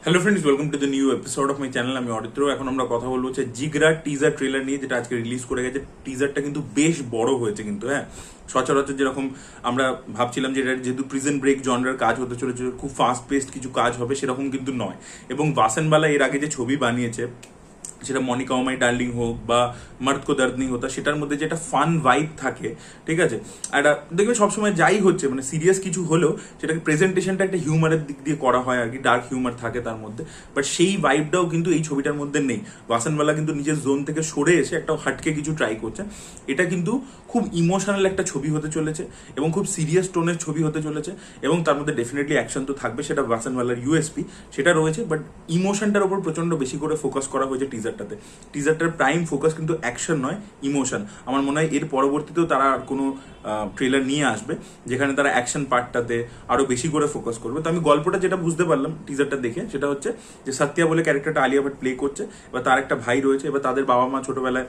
Hello friends, welcome to the new episode of my channel. আমি অরিত্র। এখন আমরা কথা বলবো হচ্ছে জিগরা টিজার ট্রেলার নিয়ে, যেটা আজকে রিলিজ করে গেছে। টিজারটা কিন্তু বেশ বড় হয়েছে কিন্তু, হ্যাঁ। সচরাচর যেরকম আমরা ভাবছিলাম যে এটা যেহেতু প্রিজন ব্রেক জনরার কাজ হতে চলেছে, খুব ফাস্ট পেস্ট কিছু কাজ হবে, সেরকম কিন্তু নয়। এবং ভাসানবালা এর আগে যে ছবি বানিয়েছে, সেটা মনিকা ওমাই ডার্লিং হোক বা মার্দ কো দর্দ নেই হোতা, সেটার মধ্যে যে একটা ফান ভাইব থাকে, ঠিক আছে। একটা দেখবে সবসময় যাই হচ্ছে, মানে সিরিয়াস কিছু হলেও সেটাকে প্রেজেন্টেশনটা একটা হিউমারের দিক দিয়ে করা হয় আর কি, ডার্ক হিউমার থাকে তার মধ্যে। বাট সেই ভাইবটাও কিন্তু এই ছবিটার মধ্যে নেই। ভাসানবালা কিন্তু নিজের জোন থেকে সরে এসে একটা হাটকে কিছু ট্রাই করছে। এটা কিন্তু খুব ইমোশনাল একটা ছবি হতে চলেছে এবং খুব সিরিয়াস টোনের ছবি হতে চলেছে, এবং তার মধ্যে ডেফিনেটলি অ্যাকশন তো থাকবে, সেটা ভাসানবালার ইউএসপি, সেটা রয়েছে। বাট ইমোশনটার উপর প্রচন্ড বেশি করে ফোকাস করা হয়েছে টিজারটার প্রাইম ফোকাস কিন্তু অ্যাকশন নয়, ইমোশন। আমার মনে হয় এর পরবর্তীতেও তারা কোনো ট্রেলার নিয়ে আসবে যেখানে তারা অ্যাকশন পার্টটাতে আরো বেশি করে ফোকাস করবে। তো আমি গল্পটা যেটা বুঝতে পারলাম টিজারটা দেখে, সেটা হচ্ছে যে সত্যা বলে ক্যারেক্টারটা আলিয়া ভাট প্লে করছে, এবার তার একটা ভাই রয়েছে, এবার তাদের বাবা মা ছোটবেলায়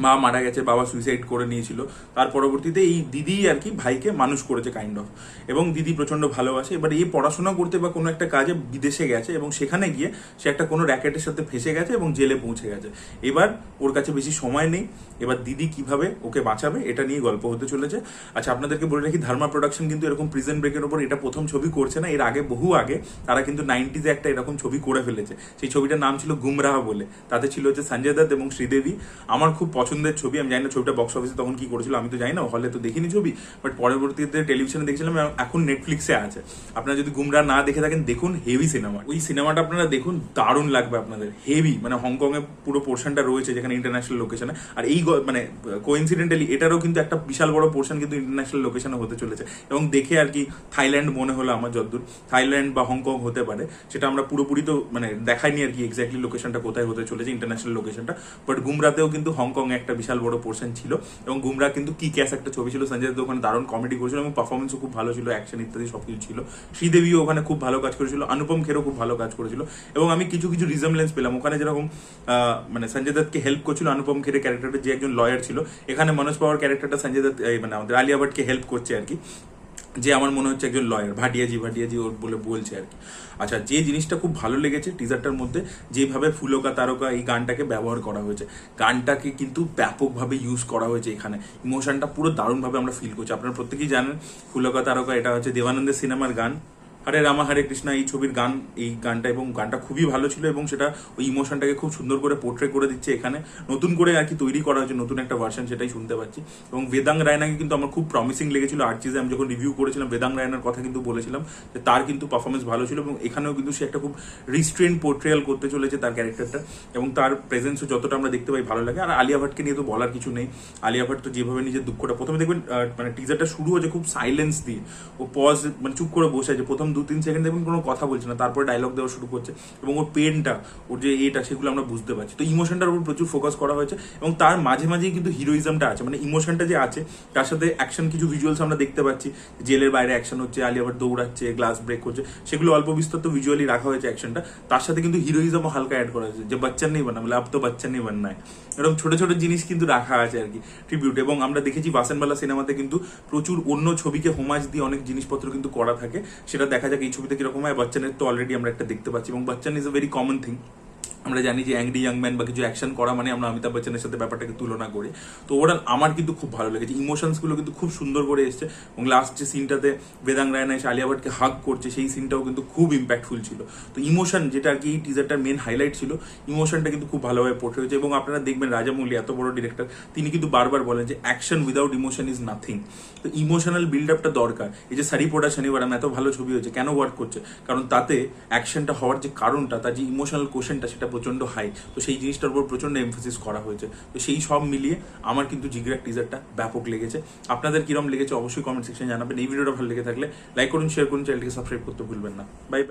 মা মারা গেছে, বাবা সুইসাইড করে নিয়েছিল, তার পরবর্তীতে এই দিদি আর কি ভাইকে মানুষ করেছে কাইন্ড অফ, এবং দিদি প্রচন্ড ভালোবাসে। এবার এই পড়াশোনা করতে বা কোনো একটা কাজে বিদেশে গেছে, এবং সেখানে গিয়ে সে একটা কোনো র্যাকেটের সাথে ফেসে গেছে এবং জেলে পৌঁছে গেছে। এবার ওর কাছে বেশি সময় নেই, এবার দিদি কিভাবে ওকে বাঁচাবে এটা নিয়ে গল্প হতে চলেছে। আচ্ছা, আপনাদেরকে বলে রাখি, ধর্মা প্রোডাকশন কিন্তু এরকম প্রিজন ব্রেকের ওপর এটা প্রথম ছবি করছে না। এর আগে বহু আগে তারা কিন্তু 90s একটা এরকম ছবি করে ফেলেছে। সেই ছবিটার নাম ছিল গুমরাহ বলে, তাতে ছিল হচ্ছে সঞ্জয় দত্ত এবং শ্রীদেবী। আমার খুব পছন্দের ছবি। আমি জানি না ছবিটা বক্স অফিসে তখন কি করেছিল, আমি তো জানি না, হলে তো দেখিনি ছবি, বাট পরবর্তীতে টেলিভিশনে দেখছিলাম, এখন নেটফ্লিক্সে আছে। আপনারা যদি গুমরা না দেখে থাকেন, দেখুন, হেভি সিনেমা। ওই সিনেমাটা আপনারা দেখুন, দারুণ লাগবে আপনাদের, হেভি। মানে হংকং এ পুরো পোর্শনটা রয়েছে যেখানে ইন্টারন্যাশনাল লোকেশনে, আর এই মানে কোইন্সিডেন্টালি এটারও কিন্তু একটা বিশাল বড় পোর্শন কিন্তু ইন্টারন্যাশনাল লোকেশনে হতে চলেছে। এবং দেখে আর কি থাইল্যান্ড মনে হলো আমার, যতদূর থাইল্যান্ড বা হংকং হতে পারে, সেটা আমরা পুরোপুরি তো মানে দেখাইনি আর কি এক্স্যাক্টলি লোকেশনটা কোথায় হতে চলেছে, ইন্টারন্যাশনাল লোকেশনটা। বাট গুমরাতেও কিন্তু হংকং এ একটা বিশাল বড় পোর্শন ছিল, এবং গুমরা কিন্তু কি ক্যাস একটা ছবি ছিল। সঞ্জয় দত্ত ওখানে দারুণ কমেডি করেছিল এবং পারফরমেন্সও খুব ভালো ছিল, অ্যাকশন ইত্যাদি সবকিছু ছিল। শ্রীদেবীও ওখানে খুব ভালো কাজ করেছিল, অনুপম খেরও খুব ভালো কাজ করেছিল। এবং আমি কিছু কিছু রিজেমব্লেন্স পেলাম ওখানে, যেরকম মানে সঞ্জয় দত্তকে হেল্প করছিল অনুপম খেরের ক্যারেক্টারটা, যে একজন লয়ার ছিল। এখানে মনোজ পাওয়ার ক্যারেক্টারটা সঞ্জয় দত্ত মানে আমাদের আলিয়া ভাটকে হেল্প করছে আর কি, যে আমার মনে হচ্ছে একজন লয়ার, ভাটিয়াজি ওর বলে বলছে আর কি। আচ্ছা, যে জিনিসটা খুব ভালো লেগেছে টিজারটার মধ্যে, যেভাবে ফুলকা তারকা এই গানটাকে ব্যবহার করা হয়েছে, গানটাকে কিন্তু ব্যাপকভাবে ইউজ করা হয়েছে এখানে। ইমোশনটা পুরো দারুণভাবে আমরা ফিল করছি। আপনারা প্রত্যেকেই জানেন ফুলকা তারকা এটা হচ্ছে দেবানন্দের সিনেমার গান, হরে রামা হরে কৃষ্ণা এই ছবির গান, এই গানটা, এবং গানটা খুবই ভালো ছিল, এবং সেটা ওই ইমোশনটাকে খুব সুন্দর করে পোর্ট্রে করে দিচ্ছে এখানে। নতুন করে আর কি তৈরি করা হয়েছে, নতুন একটা ভার্সন, সেটাই শুনতে পাচ্ছি। এবং বেদাং রায়নাকে কিন্তু আমার খুব প্রমিসিং লেগেছিল। আর্চিজে আমি যখন রিভিউ করেছিলাম, বেদাং রায়নার কথা কিন্তু বলেছিলাম যে তার কিন্তু পারফরমেন্স ভালো ছিল, এবং এখানেও কিন্তু সে একটা খুব রিস্ট্রেন পোর্ট্রিয়াল করতে চলেছে তার ক্যারেক্টারটা, এবং তার প্রেজেন্সও যতটা আমরা দেখতে পাই ভালো লাগে। আর আলিয়া ভাটকে নিয়ে তো বলার কিছু নেই। আলিয়া ভাট তো যেভাবে নিজের দুঃখটা, প্রথমে দেখবেন মানে টিজারটা শুরু হচ্ছে খুব সাইলেন্স দিয়ে, ও পজ মানে চুপ করে বসে আছে, প্রথম 2-3 সেকেন্ড দেখবেন কোনো কথা বলছে না, তারপরে ডায়লগ দেওয়া শুরু করছে, এবং ওর পেনটা, ওর যে এটা, সেগুলো আমরা বুঝতে পারছি। তো ইমোশনটার উপর প্রচুর ফোকাস করা হয়েছে, এবং তার মাঝে মাঝেই কিন্তু হিরোইজমটা আছে, মানে ইমোশনটা যে আছে তার সাথে অ্যাকশন কিছু ভিজুয়ালস আমরা দেখতে পাচ্ছি। জেলের বাইরে অ্যাকশন হচ্ছে, আলিয়া ভাট দৌড়াচ্ছে, গ্লাস ব্রেক করছে, সেগুলো অল্প বিস্তর তো ভিজুয়ালি রাখা হয়েছে অ্যাকশনটা। তার সাথে কিন্তু হিরোইজমও হালকা অ্যাড করা হয়েছে, যে বাচ্চার নেই বানা, বলে আব তো বাচ্চার নেই বান্না, এরকম ছোট ছোট জিনিস কিন্তু রাখা আছে আর কি, ট্রিবিউট। এবং আমরা দেখেছি ভাসানবালা সিনেমাতে কিন্তু প্রচুর অন্য ছবিকে হোমাজ দিয়ে অনেক জিনিসপত্র কিন্তু করা থাকে, সেটা দেখা যাক এই ছবিতে কিরকম হয়। বচ্চনের তো অলরেডি আমরা একটা দেখতে পাচ্ছি, এবং Bachchan is a very common thing. আমরা জানি যে অ্যাংরি ইয়াং ম্যান বা কিছু অ্যাকশন করা মানে আমরা অমিতাভ বচ্চনের সাথে ব্যাপারটাকে তুলনা করি। তো ওভারঅল আমার কিন্তু খুব ভালো লেগেছে, ইমোশনসগুলো কিন্তু খুব সুন্দর করে এসছে। এবং লাস্ট যে সিনটাতে বেদাং রায়না এসে আলিয়া ভাটকে হাগ করছে, সেই সিনটাও কিন্তু খুব ইম্প্যাক্টফুল ছিল। তো ইমোশন, যেটা আর কি এই টিজারটার মেন হাইলাইট ছিল, ইমোশনটা কিন্তু খুব ভালোভাবে পোর্ট্রে হয়েছে। এবং আপনারা দেখবেন রাজামৌলি এত বড় ডিরেক্টর, তিনি কিন্তু বারবার বলেন যে action without emotion is nothing. তো ইমোশনাল বিল্ড আপটা দরকার। এই যে সারিপোটা শনিবার এত ভালো ছবি হয়েছে, কেন ওয়ার্ক করছে? কারণ তাতে অ্যাকশনটা হওয়ার যে কারণটা, তার যে ইমোশনাল কোশেনটা, সেটা প্রচন্ড হাই। তো সেই জিনিসটার উপর প্রচন্ড এমফোসিস করা হয়েছে। তো সেই সব মিলিয়ে আমার কিন্তু জিগরা টিজারটা ব্যাপক লেগেছে। আপনাদের কিরম লেগেছে অবশ্যই কমেন্ট সেকশনে জানাবেন। এই ভিডিওটা ভালো লেগে থাকলে লাইক করুন, শেয়ার করুন, চ্যানেলটিকে সাবস্ক্রাইব করতে ভুলবেন না। বাই।